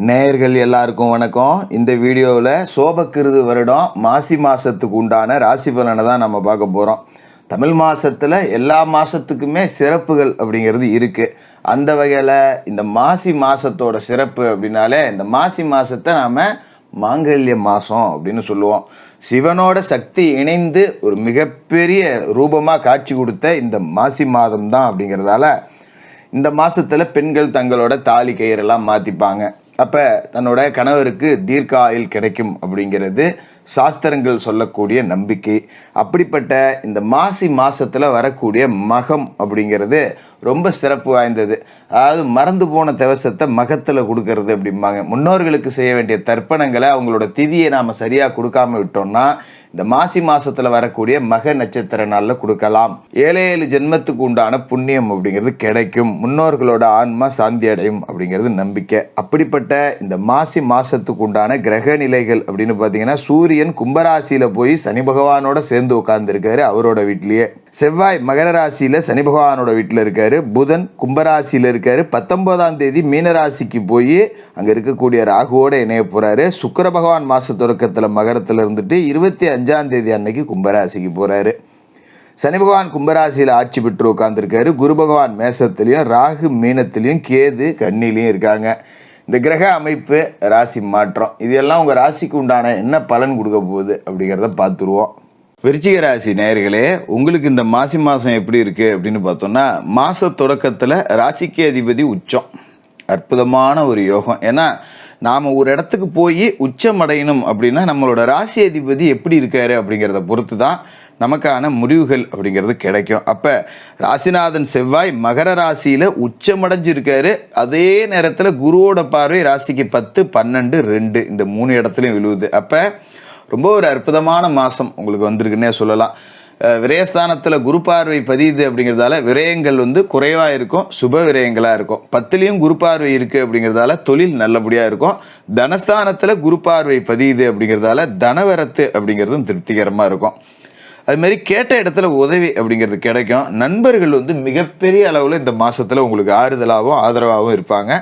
நேயர்கள் எல்லாருக்கும் வணக்கம். இந்த வீடியோவில் சோபக்கிருது வருடம் மாசி மாதத்துக்கு உண்டான ராசி பலனை தான் நம்ம பார்க்க போகிறோம். தமிழ் மாதத்தில் எல்லா மாதத்துக்குமே சிறப்புகள் அப்படிங்கிறது இருக்குது. அந்த வகையில் இந்த மாசி மாதத்தோட சிறப்பு அப்படின்னாலே இந்த மாசி மாதத்தை நாம் மாங்கல்ய மாதம் அப்படின்னு சொல்லுவோம். சிவனோட சக்தி இணைந்து ஒரு மிகப்பெரிய ரூபமாக காட்சி கொடுத்த இந்த மாசி மாதம் தான் அப்படிங்கிறதால இந்த மாதத்தில் பெண்கள் தங்களோட தாலி கயிறெல்லாம் மாற்றிப்பாங்க. அப்போ தன்னோட கணவருக்கு தீர்க்க ஆயுள் கிடைக்கும் அப்படிங்கிறது சாஸ்திரங்கள் சொல்லக்கூடிய நம்பிக்கை. அப்படிப்பட்ட இந்த மாசி மாதத்தில் வரக்கூடிய மகம் அப்படிங்கிறது ரொம்ப சிறப்பு வாய்ந்தது. அதாவது மறந்து போன தவசத்தை மகத்தில் கொடுக்கறது அப்படிம்பாங்க. முன்னோர்களுக்கு செய்ய வேண்டிய தர்ப்பணங்களை அவங்களோட திதியை நாம் சரியாக கொடுக்காம விட்டோம்னா இந்த மாசி மாதத்தில் வரக்கூடிய மக நட்சத்திர நாளில் கொடுக்கலாம். 7 ஜென்மத்துக்கு உண்டான புண்ணியம் அப்படிங்கிறது கிடைக்கும். முன்னோர்களோட ஆன்மா சாந்தி அடையும் அப்படிங்கிறது நம்பிக்கை. அப்படிப்பட்ட இந்த மாசி மாதத்துக்கு உண்டான கிரக நிலைகள் அப்படின்னு பார்த்தீங்கன்னா சூரியன் கும்பராசியில் போய் சனி பகவானோட சேர்ந்து உட்கார்ந்துருக்காரு அவரோட வீட்லேயே. செவ்வாய் மகர ராசியில் சனி பகவானோட வீட்டில் இருக்காரு. புதன் கும்பராசியில் இருக்காரு. 19ஆம் தேதி மீனராசிக்கு போய் அங்கே இருக்கக்கூடிய ராகுவோட இணைய போகிறாரு. சுக்கிர பகவான் மாத தொடக்கத்தில் மகரத்தில் இருந்துட்டு 25ஆம் தேதி அன்னைக்கு கும்பராசிக்கு போகிறாரு. சனி பகவான் கும்பராசியில் ஆட்சி பெற்று உட்காந்துருக்காரு. குரு பகவான் மேசத்துலேயும் ராகு மீனத்துலேயும் கேது கன்னிலையும் இருக்காங்க. இந்த கிரக அமைப்பு ராசி மாற்றம் இதெல்லாம் உங்கள் ராசிக்கு உண்டான என்ன பலன் கொடுக்க போகுது அப்படிங்கிறத பார்த்துருவோம். விருச்சிக ராசி நேயர்களே, உங்களுக்கு இந்த மாசி மாதம் எப்படி இருக்குது அப்படின்னு பார்த்தோம்னா மாத தொடக்கத்தில் ராசிக்கு அதிபதி உச்சம். அற்புதமான ஒரு யோகம். ஏன்னா நாம் ஒரு இடத்துக்கு போய் உச்சம் அடையணும் அப்படின்னா நம்மளோட ராசி அதிபதி எப்படி இருக்காரு அப்படிங்கிறத பொறுத்து தான் நமக்கான முடிவுகள் அப்படிங்கிறது கிடைக்கும். அப்போ ராசிநாதன் செவ்வாய் மகர ராசியில் உச்சமடைஞ்சிருக்காரு. அதே நேரத்தில் குருவோட பார்வை ராசிக்கு 10, 12, 2 இந்த 3 இடத்துலையும் விழுவுது. அப்போ ரொம்ப ஒரு அற்புதமான மாதம் உங்களுக்கு வந்திருக்குன்னே சொல்லலாம். விரயஸ்தானத்தில் குரு பார்வை பதியுது அப்படிங்கிறதால விரயங்கள் குறைவாக இருக்கும், சுப விரயங்களாக இருக்கும். 10லையும் குரு பார்வை இருக்குது அப்படிங்கிறதால தொழில் நல்லபடியாக இருக்கும். தனஸ்தானத்தில் குரு பார்வை பதியுது அப்படிங்கிறதால தனவரத்து அப்படிங்கிறதும் திருப்திகரமாக இருக்கும். அதுமாரி கேட்ட இடத்துல உதவி அப்படிங்கிறது கிடைக்கும். நண்பர்கள் மிகப்பெரிய அளவில் இந்த மாதத்தில் உங்களுக்கு ஆறுதலாகவும் ஆதரவாகவும் இருப்பாங்க.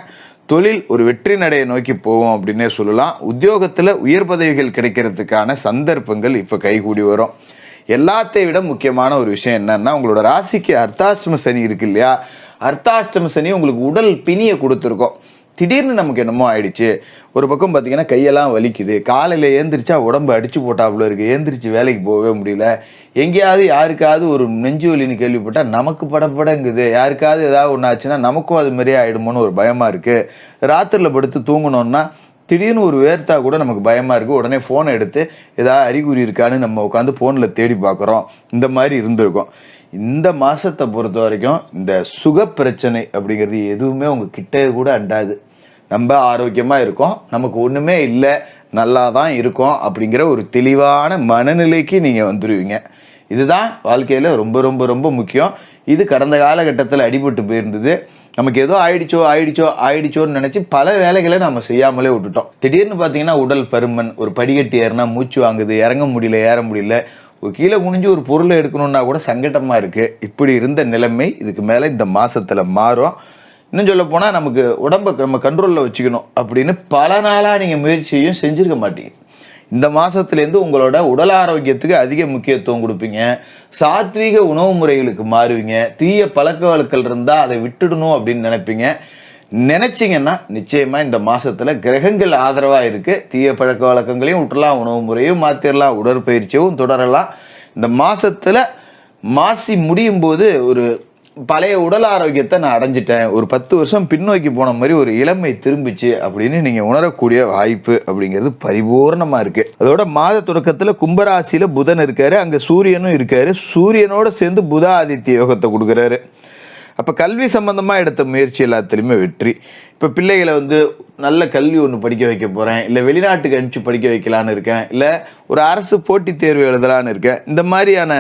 தொழில் ஒரு வெற்றி நடையை நோக்கி போவோம் அப்படின்னே சொல்லலாம். உத்தியோகத்தில் உயர் பதவிகள் கிடைக்கிறதுக்கான சந்தர்ப்பங்கள் இப்போ கைகூடி வரும். எல்லாத்தை விட முக்கியமான ஒரு விஷயம் என்னன்னா உங்களோட ராசிக்கு அர்த்தாஷ்டம சனி இருக்கு இல்லையா, அர்த்தாஷ்டம சனி உங்களுக்கு உடல் பிணியை கொடுத்துருக்கோம். திடீர்னு நமக்கு என்னமோ ஆயிடுச்சு. ஒரு பக்கம் பார்த்தீங்கன்னா கையெல்லாம் வலிக்குது, காலையில் ஏந்திரிச்சா உடம்பு அடிச்சு போட்டாப்புல இருக்குது, ஏந்திரிச்சு வேலைக்கு போகவே முடியல, எங்கேயாவது யாருக்காவது ஒரு நெஞ்சு வலின்னு கேள்விப்பட்டால் நமக்கு படப்படங்குது, யாருக்காவது ஏதாவது ஒன்று ஆச்சுன்னா நமக்கும் அது மாதிரியே ஆகிடுமோன்னு ஒரு பயமாக இருக்குது. ராத்திரியில் படுத்து தூங்கணுன்னா திடீர்னு ஒரு வேர்த்தா கூட நமக்கு பயமாக இருக்குது. உடனே ஃபோனை எடுத்து ஏதாவது அறிகுறி இருக்கான்னு நம்ம உட்காந்து ஃபோனில் தேடி பார்க்குறோம். இந்த மாதிரி இருந்திருக்கும். இந்த மாதத்தை பொறுத்த வரைக்கும் இந்த சுக பிரச்சனை அப்படிங்கிறது எதுவுமே உங்கள் கிட்டே கூட அண்டாது. நம்ம ஆரோக்கியமாக இருக்கோம், நமக்கு ஒன்றுமே இல்லை, நல்லா தான் இருக்கோம் அப்படிங்கிற ஒரு தெளிவான மனநிலைக்கு நீங்கள் வந்துடுவீங்க. இதுதான் வாழ்க்கையில் ரொம்ப ரொம்ப ரொம்ப முக்கியம். இது கடந்த காலகட்டத்தில் அடிபட்டு போயிருந்தது. நமக்கு ஏதோ ஆயிடுச்சோன்னு நினச்சி பல வேலைகளை நம்ம செய்யாமலே விட்டுட்டோம். திடீர்னு பார்த்தீங்கன்னா உடல் பருமன், ஒரு படிக்கட்டு ஏறினா மூச்சு வாங்குது, இறங்க முடியல, ஏற முடியல, ஒரு கீழே குனிஞ்சு ஒரு பொருளை எடுக்கணுன்னா கூட சங்கடமாக இருக்குது. இப்படி இருந்த நிலைமை இதுக்கு மேலே இந்த மாதத்தில் மாறும். இன்னும் சொல்ல போனால் நமக்கு உடம்பை நம்ம கண்ட்ரோலில் வச்சுக்கணும் அப்படின்னு பல நாளாக நீங்கள் முயற்சியும் செஞ்சுருக்க மாட்டீங்க. இந்த மாதத்துலேருந்து உங்களோட உடல் ஆரோக்கியத்துக்கு அதிக முக்கியத்துவம் கொடுப்பீங்க. சாத்வீக உணவு முறைகளுக்கு மாறுவீங்க. தீய பழக்க வழக்கங்கள் இருந்தால் அதை விட்டுடணும் அப்படின்னு நினச்சிங்கன்னா நிச்சயமாக இந்த மாதத்தில் கிரகங்கள் ஆதரவாக இருக்குது. தீய பழக்க வழக்கங்களையும் விட்டுடலாம், உணவு முறையும் மாற்றிடலாம், உடற்பயிற்சியும் தொடரலாம். இந்த மாதத்தில் மாசி முடியும் போது ஒரு பழைய உடல் ஆரோக்கியத்தை நான் அடைஞ்சிட்டேன், ஒரு 10 வருஷம் பின்னோக்கி போன மாதிரி ஒரு இளமை திரும்பிச்சு அப்படின்னு நீங்கள் உணரக்கூடிய வாய்ப்பு அப்படிங்கிறது பரிபூர்ணமாக இருக்குது. அதோட மாத தொடக்கத்தில் கும்பராசியில் புதன் இருக்காரு, அங்கே சூரியனும் இருக்காரு. சூரியனோட சேர்ந்து புத ஆதித்ய யோகத்தை கொடுக்குறாரு. அப்போ கல்வி சம்பந்தமாக எடுத்த முயற்சி எல்லாத்துலேயுமே வெற்றி. இப்போ பிள்ளைகளை நல்ல கல்வி ஒன்று படிக்க வைக்க போகிறேன், இல்லை வெளிநாட்டுக்கு அனுப்பிச்சு படிக்க வைக்கலான்னு இருக்கேன், இல்லை ஒரு அரசு போட்டித் தேர்வு எழுதலான்னு இருக்கேன், இந்த மாதிரியான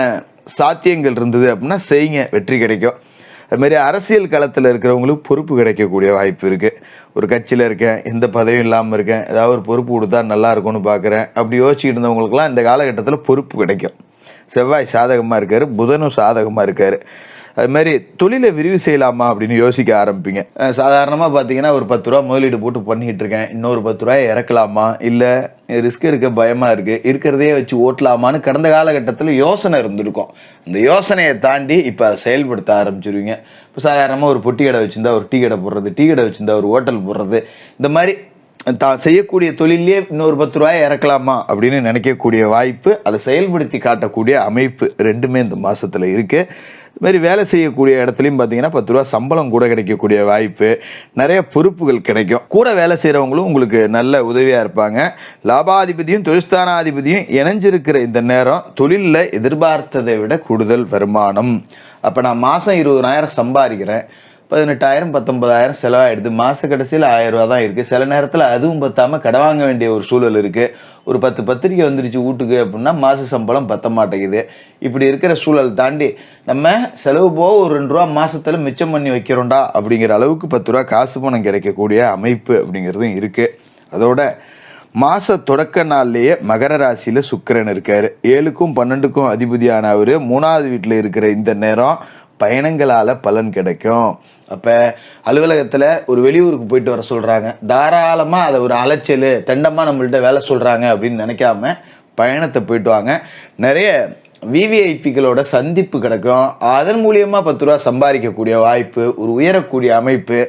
சாத்தியங்கள் இருந்தது அப்படின்னா செய்யுங்க, வெற்றி கிடைக்கும். அதுமாதிரி அரசியல் களத்தில் இருக்கிறவங்களுக்கு பொறுப்பு கிடைக்கக்கூடிய வாய்ப்பு இருக்குது. ஒரு கட்சியில் இருக்கேன், எந்த பதவியும் இல்லாமல் இருக்கேன், ஏதாவது ஒரு பொறுப்பு கொடுத்தா நல்லா இருக்கும்னு பார்க்குறேன், அப்படி யோசிச்சுட்டு இருந்தவங்களுக்குலாம் இந்த காலகட்டத்தில் பொறுப்பு கிடைக்கும். செவ்வாய் சாதகமாக இருக்கார், புதனும் சாதகமாக இருக்கார். அது மாதிரி தொழிலை விரிவு செய்யலாமா அப்படின்னு யோசிக்க ஆரம்பிப்பீங்க. சாதாரணமாக பார்த்தீங்கன்னா ஒரு 10 ரூபா முதலீடு போட்டு பண்ணிக்கிட்டு இருக்கேன், இன்னொரு 10 ரூபாயை இறக்கலாமா, இல்லை ரிஸ்க் எடுக்க பயமாக இருக்குது, இருக்கிறதே வச்சு ஓட்டலாமான்னு கடந்த காலகட்டத்தில் யோசனை இருந்திருக்கும். அந்த யோசனையை தாண்டி இப்போ அதை செயல்படுத்த ஆரம்பிச்சிருவீங்க. இப்போ சாதாரணமாக ஒரு பொட்டி கடை வச்சுருந்தா ஒரு டீ கடை போடுறது, டீ கடை வச்சுருந்தா ஒரு ஹோட்டல் போடுறது, இந்த மாதிரி தான் செய்யக்கூடிய தொழிலே இன்னொரு 10 ரூபாயை இறக்கலாமா அப்படின்னு நினைக்கக்கூடிய வாய்ப்பு, அதை செயல்படுத்தி காட்டக்கூடிய அமைப்பு ரெண்டுமே இந்த மாதத்தில் இருக்குது. இதுமாதிரி வேலை செய்யக்கூடிய இடத்துலையும் பார்த்தீங்கன்னா 10 ரூபா சம்பளம் கூட கிடைக்கக்கூடிய வாய்ப்பு, நிறைய பொறுப்புகள் கிடைக்கும். கூட வேலை செய்கிறவங்களும் உங்களுக்கு நல்ல உதவியாக இருப்பாங்க. லாபாதிபதியும் தொழில்ஸ்தானாதிபதியும் இணைஞ்சிருக்கிற இந்த நேரம் தொழிலில் எதிர்பார்த்ததை விட கூடுதல் வருமானம். அப்போ நான் மாதம் 20,000 சம்பாதிக்கிறேன், 18,000 19,000 செலவாயிடுது, மாத கடைசியில் 1000 ரூபா தான் இருக்குது. சில நேரத்தில் அதுவும் பத்தாமல் கடன் வாங்க வேண்டிய ஒரு சூழல் இருக்குது. ஒரு 10 பத்திரிக்கை வந்துருச்சு வீட்டுக்கு அப்படின்னா மாத சம்பளம் பத்த மாட்டேங்குது. இப்படி இருக்கிற சூழல் தாண்டி நம்ம செலவு போக ஒரு 2 ரூபா மாதத்தில் மிச்சம் பண்ணி வைக்கிறோண்டா அப்படிங்கிற அளவுக்கு 10 ரூபா காசு பணம் கிடைக்கக்கூடிய அமைப்பு அப்படிங்கிறதும் இருக்குது. அதோட மாத தொடக்க நாள்லேயே மகர ராசியில் சுக்கிரன் இருக்கார். 7க்கும் 12க்கும் அதிபதியான அவர் 3வது வீட்டில் இருக்கிற இந்த நேரம் பயணங்களால் பலன் கிடைக்கும். அப்போ அலுவலகத்தில் ஒரு வெளியூருக்கு போயிட்டு வர சொல்கிறாங்க, தாராளமாக அதை ஒரு அலைச்சல் தண்டமாக நம்மள்கிட்ட வேலை சொல்கிறாங்க அப்படின்னு நினைக்காம பயணத்தை போயிட்டு வாங்க. நிறைய விவிஐபிகளோட சந்திப்பு கிடைக்கும். அதன் மூலியமாக 10 ரூபா சம்பாதிக்கக்கூடிய வாய்ப்பு, ஒரு உயரக்கூடிய அமைப்பு,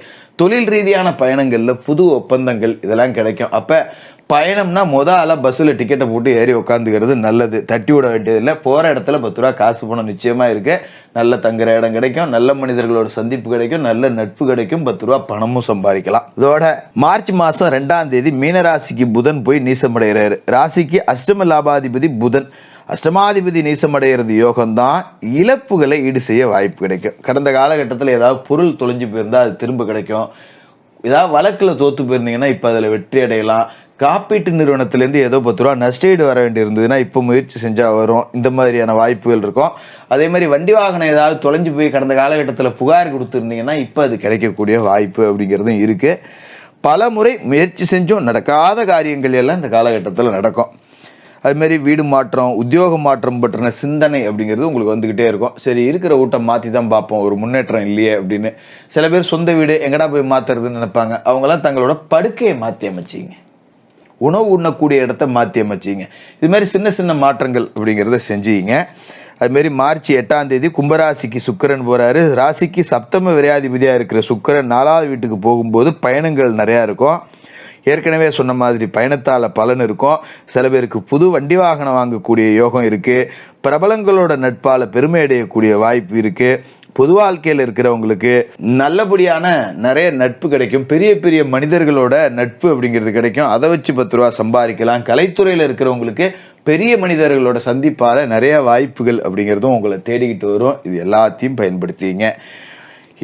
தொழில் ரீதியான பயணங்களில் புது ஒப்பந்தங்கள் இதெல்லாம் கிடைக்கும். அப்போ பயணம்னா ஆளாக பஸ்ஸில் டிக்கெட்டை போட்டு ஏறி உட்காந்துக்கிறது நல்லது. தட்டி விட வேண்டியதில்லை. போகிற இடத்துல 10 ரூபா காசு பணம் நிச்சயமாக இருக்குது. நல்ல தங்குற இடம் கிடைக்கும், நல்ல மனிதர்களோட சந்திப்பு கிடைக்கும், நல்ல நட்பு கிடைக்கும், 10 ரூபா பணமும் சம்பாதிக்கலாம். இதோட மார்ச் மாதம் 2ஆம் தேதி மீனராசிக்கு புதன் போய் நீசமடைகிறாரு. ராசிக்கு அஷ்டம லாபாதிபதி புதன். அஷ்டமாதிபதி நீசமடைகிறது யோகம்தான். இழப்புகளை ஈடு செய்ய வாய்ப்பு கிடைக்கும். கடந்த காலகட்டத்தில் ஏதாவது பொருள் தொலைஞ்சு போயிருந்தால் அது திரும்ப கிடைக்கும். ஏதாவது வழக்கில் தோற்று போயிருந்தீங்கன்னா இப்போ அதில் வெற்றி அடையலாம். காப்பீட்டு நிறுவனத்திலேருந்து ஏதோ 10 ரூபா நஷ்டஈடு வர வேண்டியிருந்ததுன்னா இப்போ முயற்சி செஞ்சால் வரும். இந்த மாதிரியான வாய்ப்புகள் இருக்கும். அதே மாதிரி வண்டி வாகனம் ஏதாவது தொலைஞ்சு போய் கடந்த காலகட்டத்தில் புகார் கொடுத்துருந்தீங்கன்னா இப்போ அது கிடைக்கக்கூடிய வாய்ப்பு அப்படிங்கிறதும் இருக்குது. பல முறை முயற்சி செஞ்சும் நடக்காத காரியங்கள் எல்லாம் இந்த காலகட்டத்தில் நடக்கும். அதுமாரி வீடு மாற்றம், உத்தியோக மாற்றம் பற்றின சிந்தனை அப்படிங்கிறது உங்களுக்கு வந்துக்கிட்டே இருக்கும். சரி, இருக்கிற வீட்டை மாற்றி தான் பார்ப்போம், ஒரு முன்னேற்றம் இல்லையே அப்படின்னு. சில பேர் சொந்த வீடு எங்கடா போய் மாற்றுறதுன்னு நினைப்பாங்க. அவங்களாம் தங்களோட படுக்கையை மாற்றி அமைச்சிங்க, உணவு உண்ணக்கூடிய இடத்த மாற்றி அமைச்சிங்க. இது மாதிரி சின்ன சின்ன மாற்றங்கள் அப்படிங்கிறத செஞ்சுங்க. அதுமாரி மார்ச் 8ஆம் தேதி கும்பராசிக்கு சுக்கிரன் போகிறாரு. ராசிக்கு சப்தம விரையாதிபதியாக இருக்கிற சுக்கிரன் 4வது வீட்டுக்கு போகும்போது பயணங்கள் நிறையா இருக்கும். ஏற்கனவே சொன்ன மாதிரி பயணத்தால் பலன் இருக்கும். சில பேருக்கு புது வண்டி வாகனம் வாங்கக்கூடிய யோகம் இருக்குது. பிரபலங்களோட நட்பால் பெருமை அடையக்கூடிய வாய்ப்பு இருக்குது. பொது வாழ்க்கையில் இருக்கிறவங்களுக்கு நல்லபடியான நிறைய நட்பு கிடைக்கும். பெரிய பெரிய மனிதர்களோட நட்பு அப்படிங்கிறது கிடைக்கும். அதை வச்சு 10 ரூபா சம்பாதிக்கலாம். கலைத்துறையில் இருக்கிறவங்களுக்கு பெரிய மனிதர்களோட சந்திப்பால் நிறைய வாய்ப்புகள் அப்படிங்கிறதும் உங்களை தேடிக்கிட்டு வரும். இது எல்லாத்தையும் பயன்படுத்திங்க.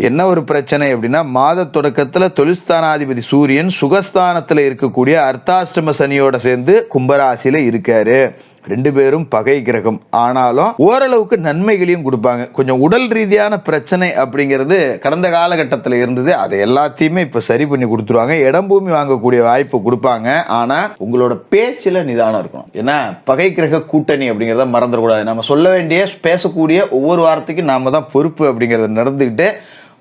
என்ன ஒரு பிரச்சனை அப்படின்னா, மாத தொடக்கத்தில் தொழில்ஸ்தானாதிபதி சூரியன் சுகஸ்தானத்தில் இருக்கக்கூடிய அர்த்தாஷ்டம சனியோட சேர்ந்து கும்பராசியில் இருக்காரு. 2 பேரும் பகை கிரகம். ஆனாலும் ஓரளவுக்கு நன்மைகளையும் கொடுப்பாங்க. கொஞ்சம் உடல் ரீதியான பிரச்சனை அப்படிங்கிறது கடந்த காலகட்டத்தில் இருந்தது. அதை எல்லாத்தையுமே இப்போ சரி பண்ணி கொடுத்துருவாங்க. இடம் பூமி வாங்கக்கூடிய வாய்ப்பு கொடுப்பாங்க. ஆனால் உங்களோட பேச்சில் நிதானம் இருக்கணும். ஏன்னா பகை கிரக கூட்டணி அப்படிங்கிறத மறந்துடக்கூடாது. நம்ம சொல்ல வேண்டிய பேசக்கூடிய ஒவ்வொரு வார்த்தைக்கும் நாம தான் பொறுப்பு அப்படிங்கிறத நடந்துக்கிட்டு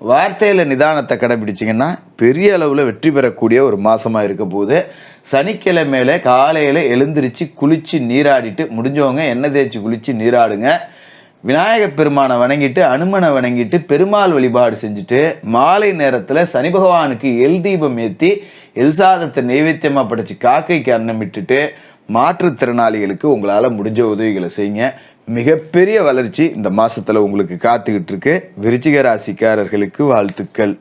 வார்த்தையில் நிதானத்தை கடைபிடிச்சிங்கன்னா பெரிய அளவில் வெற்றி பெறக்கூடிய ஒரு மாதமாக இருக்க போகுது. சனிக்கிழமையில காலையில் எழுந்திரிச்சு குளித்து நீராடிட்டு, முடிஞ்சவங்க எண்ணெய் தேய்ச்சி குளித்து நீராடுங்க. விநாயகப் பெருமானை வணங்கிட்டு, அனுமனை வணங்கிட்டு, பெருமாள் வழிபாடு செஞ்சுட்டு, மாலை நேரத்தில் சனி பகவானுக்கு எல் தீபம் ஏற்றி எல் சாதத்தை நைவேத்தியமாக படைச்சி காக்கைக்கு அன்னம் விட்டுட்டு மாற்றுத்திறனாளிகளுக்கு உங்களால் முடிஞ்ச உதவிகளை செய்யுங்க. மிகப்பெரிய வளர்ச்சி இந்த மாசத்துல உங்களுக்கு காத்துக்கிட்டு இருக்கு. விருச்சிக ராசிக்காரர்களுக்கு வாழ்த்துக்கள்.